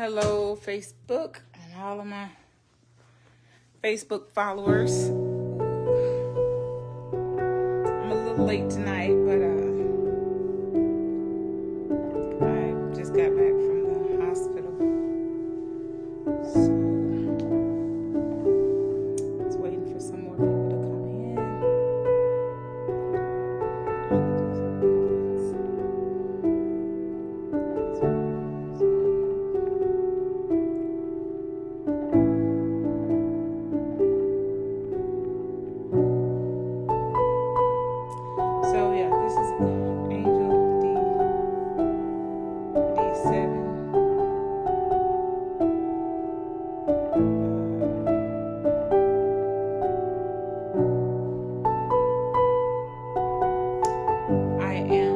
Hello, Facebook, and all of my Facebook followers. I'm a little late tonight, but I just got back from the hospital. So, I was waiting for some more people to come in. So yeah, this is Angel D7. I am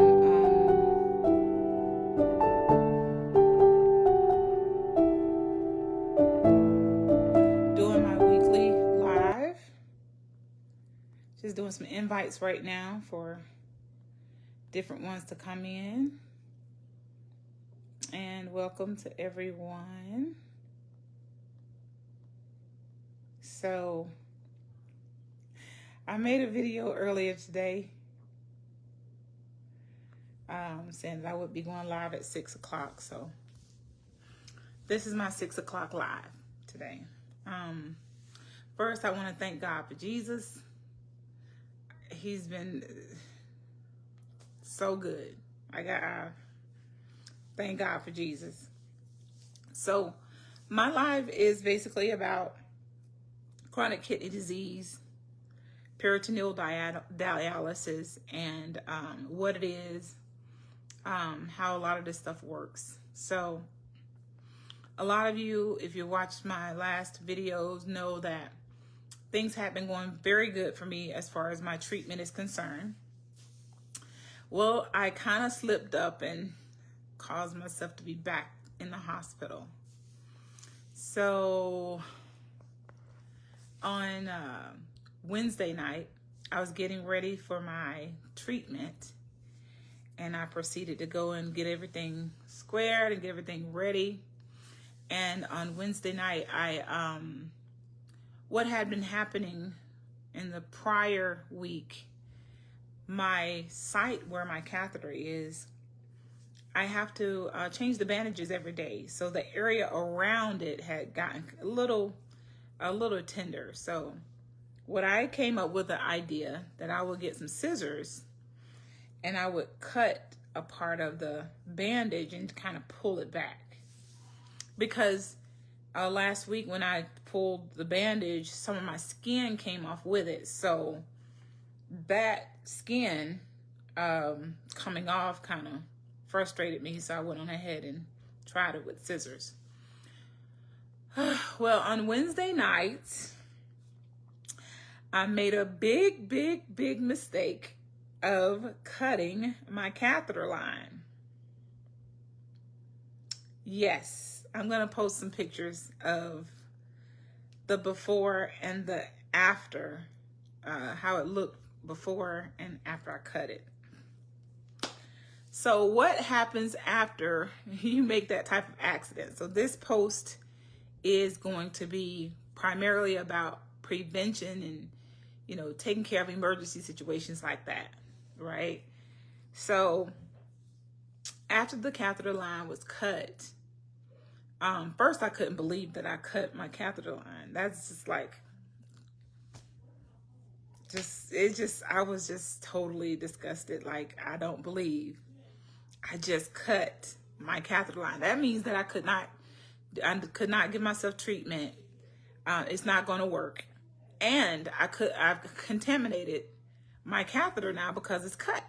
doing my weekly live. Just doing some invites right now for different ones to come in. And welcome to everyone. So, I made a video earlier today saying that I would be going live at 6 o'clock. So, this is my 6 o'clock live today. First, I want to thank God for Jesus. He's been so good. I thank God for Jesus. So my live is basically about chronic kidney disease, peritoneal dialysis, and what it is, how a lot of this stuff works. So a lot of you, if you watched my last videos, know that things have been going very good for me as far as my treatment is concerned. Well, I kind of slipped up and caused myself to be back in the hospital. So on Wednesday night, I was getting ready for my treatment, and I proceeded to go and get everything squared and get everything ready. And on Wednesday night, what had been happening in the prior week, my site where my catheter is, I have to change the bandages every day. So the area around it had gotten a little tender. So what I came up with the idea that I would get some scissors and I would cut a part of the bandage and kind of pull it back. Because last week when I pulled the bandage, some of my skin came off with it. So that skin coming off kind of frustrated me. So I went on ahead and tried it with scissors. Well, on Wednesday night, I made a big mistake of cutting my catheter line. Yes, I'm going to post some pictures of the before and the after, how it looked before and after I cut it. So what happens after you make that type of accident? So this post is going to be primarily about prevention and, you know, taking care of emergency situations like that, right? So after the catheter line was cut, first I couldn't believe that I cut my catheter line. That's just like, I was just totally disgusted. Like, I don't believe I just cut my catheter line. That means that I could not give myself treatment. It's not going to work. And I've contaminated my catheter now because it's cut.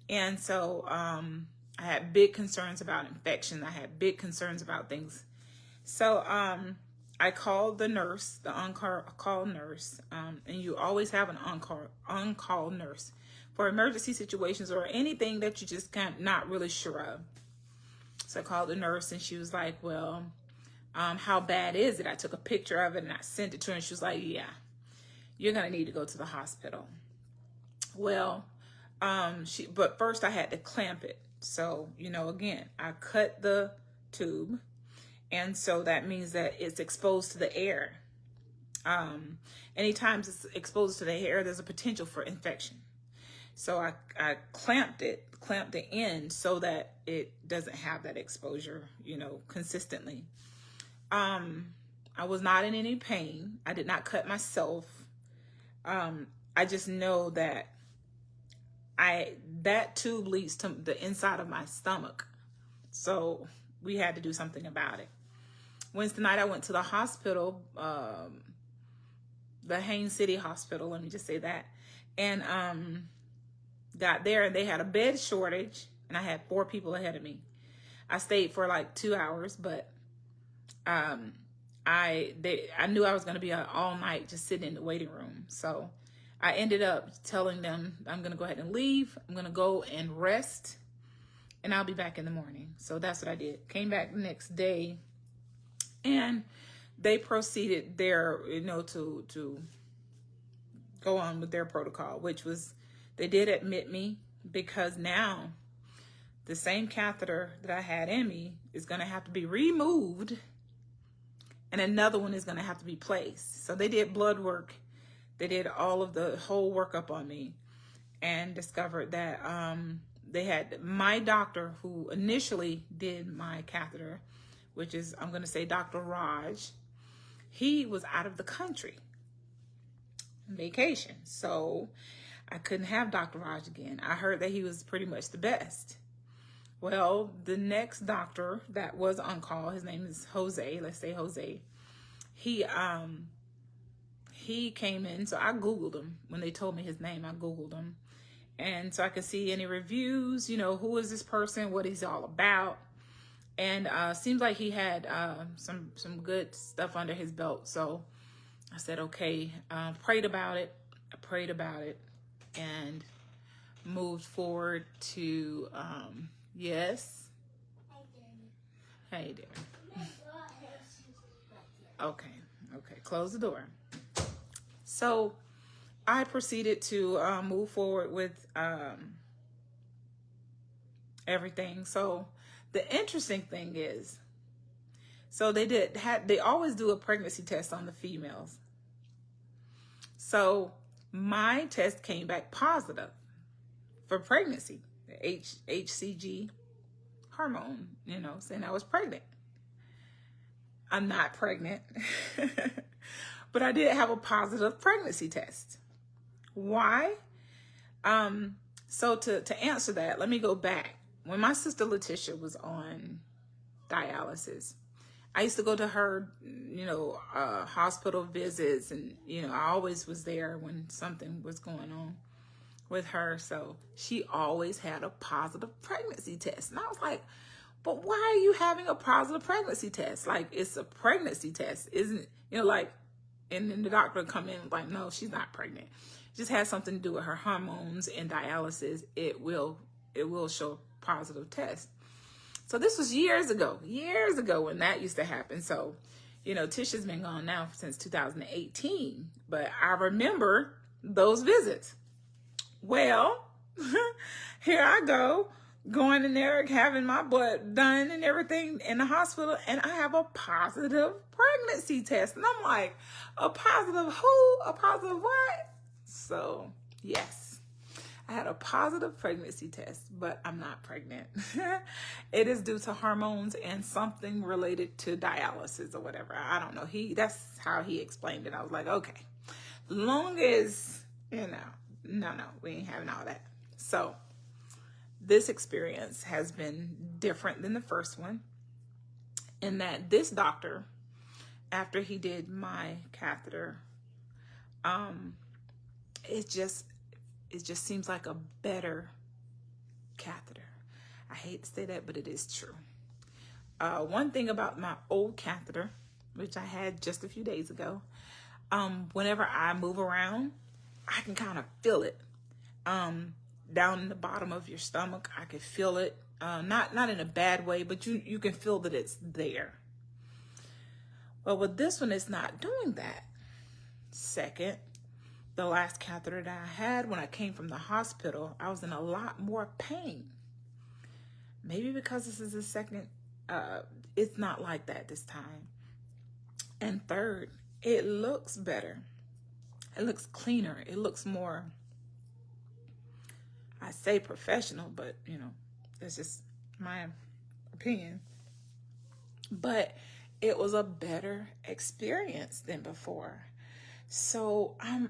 And so, I had big concerns about infection. I had big concerns about things. So, I called the nurse, the on-call nurse, and you always have an on-call nurse for emergency situations or anything that you just not really sure of. So I called the nurse and she was like, well, how bad is it? I took a picture of it and I sent it to her and she was like, yeah, you're going to need to go to the hospital. Well, but first I had to clamp it. So, you know, again, I cut the tube. And so that means that it's exposed to the air. Anytime it's exposed to the air, there's a potential for infection. So I clamped the end so that it doesn't have that exposure, consistently. I was not in any pain. I did not cut myself. I just know that that tube leads to the inside of my stomach. So we had to do something about it. Wednesday night, I went to the hospital, the Haines City Hospital, let me just say that. And got there, and they had a bed shortage, and I had 4 people ahead of me. I stayed for like 2 hours, but I knew I was going to be all night just sitting in the waiting room. So I ended up telling them I'm going to go ahead and leave. I'm going to go and rest, and I'll be back in the morning. So that's what I did. Came back the next day, and they proceeded there, to go on with their protocol, which was, they did admit me, because now the same catheter that I had in me is going to have to be removed, and another one is going to have to be placed. So they did blood work. They did all of the whole workup on me, and discovered that they had my doctor who initially did my catheter, which is, I'm going to say Dr. Raj. He was out of the country on vacation. So I couldn't have Dr. Raj again. I heard that he was pretty much the best. Well, the next doctor that was on call, his name is Jose. Let's say Jose. He came in, so I Googled him. When they told me his name, I Googled him. And so I could see any reviews, who is this person, what he's all about. And seems like he had some good stuff under his belt. So I said, okay, prayed about it. I prayed about it and moved forward to, yes. Hey there. Okay. Close the door. So I proceeded to move forward with everything. So the interesting thing is, so they always do a pregnancy test on the females. So my test came back positive for pregnancy, the HCG hormone, saying I was pregnant. I'm not pregnant, but I did have a positive pregnancy test. Why? So to answer that, let me go back. When my sister Letitia was on dialysis, I used to go to her, hospital visits, and, I always was there when something was going on with her. So she always had a positive pregnancy test. And I was like, but why are you having a positive pregnancy test? Like, it's a pregnancy test, isn't it? And then the doctor would come in like, no, she's not pregnant. It just has something to do with her hormones and dialysis. It will show a positive test. So this was years ago when that used to happen. So, Tisha's been gone now since 2018, but I remember those visits. Well, here I go, going in there, having my blood done and everything in the hospital, and I have a positive pregnancy test. And I'm like, a positive who? A positive what? So, yes, I had a positive pregnancy test, but I'm not pregnant. It is due to hormones and something related to dialysis or whatever. I don't know. That's how he explained it. I was like, okay, long as, no, we ain't having all that. So this experience has been different than the first one, in that this doctor, after he did my catheter, it just seems like a better catheter. I hate to say that, but it is true. One thing about my old catheter, which I had just a few days ago, whenever I move around, I can kind of feel it. Down in the bottom of your stomach, I can feel it. Not in a bad way, but you can feel that it's there. Well, with this one, it's not doing that. Second, the last catheter that I had, when I came from the hospital, I was in a lot more pain. Maybe because this is the second It's not like that this time. And third, it looks better. It looks cleaner. It looks more, I say professional, but you know, that's just my opinion. But it was a better experience than before. So I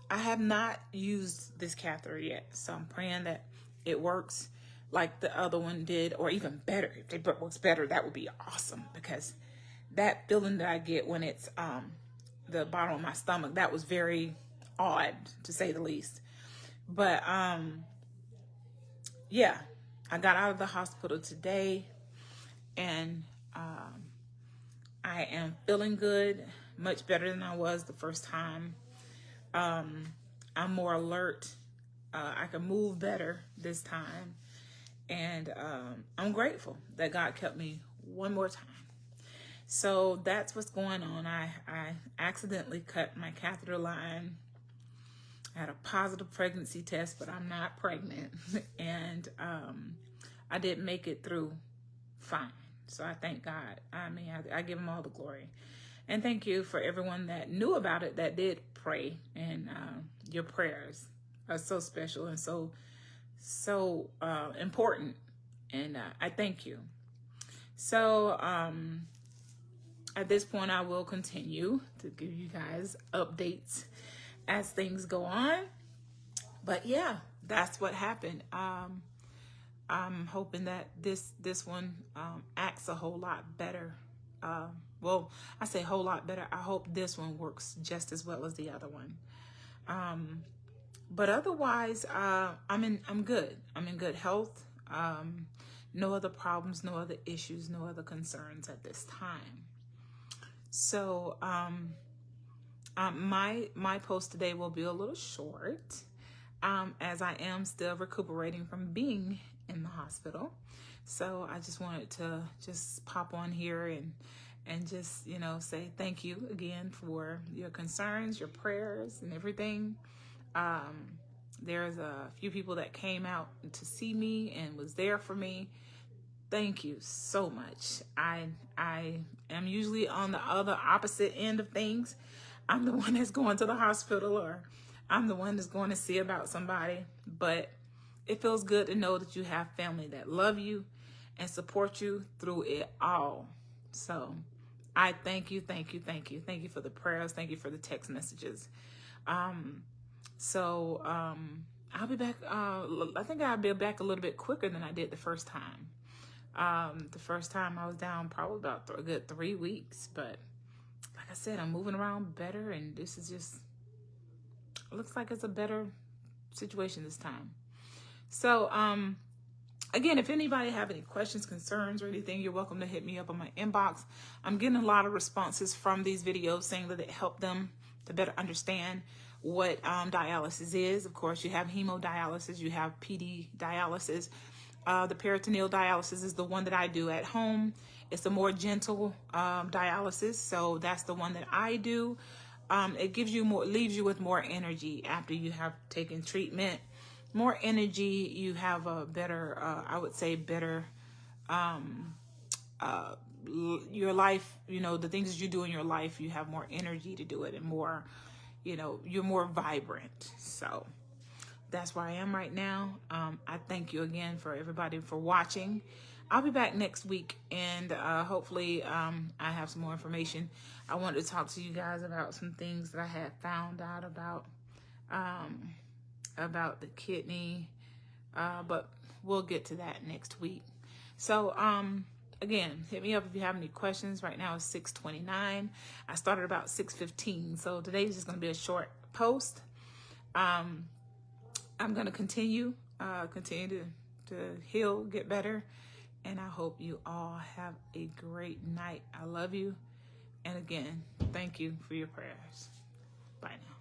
have not used this catheter yet. So I'm praying that it works like the other one did, or even better. If it works better, that would be awesome, because that feeling that I get when it's the bottom of my stomach, that was very odd, to say the least. But yeah, I got out of the hospital today, and I am feeling good, much better than I was the first time. I'm more alert. I can move better this time. And I'm grateful that God kept me one more time. So that's what's going on. I accidentally cut my catheter line. I had a positive pregnancy test, but I'm not pregnant. And I didn't make it through fine. So I thank God. I mean, I give him all the glory. And thank you for everyone that knew about it, that did pray. And your prayers are so special and so important. And I thank you. So at this point, I will continue to give you guys updates as things go on. But yeah, that's what happened. I'm hoping that this one acts a whole lot better. Well, I say a whole lot better. I hope this one works just as well as the other one. But otherwise, I'm good. I'm in good health. No other problems, no other issues, no other concerns at this time. So my post today will be a little short, as I am still recuperating from being in the hospital. So I just wanted to just pop on here and just, you know, say thank you again for your concerns, your prayers, and everything. There's a few people that came out to see me and was there for me. Thank you so much. I am usually on the opposite end of things. I'm the one that's going to the hospital, or I'm the one that's going to see about somebody. But it feels good to know that you have family that love you and support you through it all. So I thank you, thank you, thank you. Thank you for the prayers. Thank you for the text messages. I'll be back. I think I'll be back a little bit quicker than I did the first time. The first time I was down probably about a good 3 weeks, but like I said, I'm moving around better, and this is just, it looks like it's a better situation this time. So, again, if anybody have any questions, concerns, or anything, you're welcome to hit me up on my inbox. I'm getting a lot of responses from these videos saying that it helped them to better understand what dialysis is. Of course, you have hemodialysis, you have PD dialysis. The peritoneal dialysis is the one that I do at home. It's a more gentle dialysis, so that's the one that I do. It gives you more, leaves you with more energy after you have taken treatment. More energy, you have a better, I would say better, your life, you know, the things that you do in your life, you have more energy to do it, and more, you know, you're more vibrant. So that's where I am right now. I thank you again for everybody for watching. I'll be back next week, and hopefully I have some more information. I wanted to talk to you guys about some things that I had found out about the kidney, but we'll get to that next week. So again, hit me up if you have any questions. Right now it's 6:29. I started about 6:15, so today's just going to be a short post. I'm going to continue to heal, get better, and I hope you all have a great night. I love you, and again, thank you for your prayers. Bye now.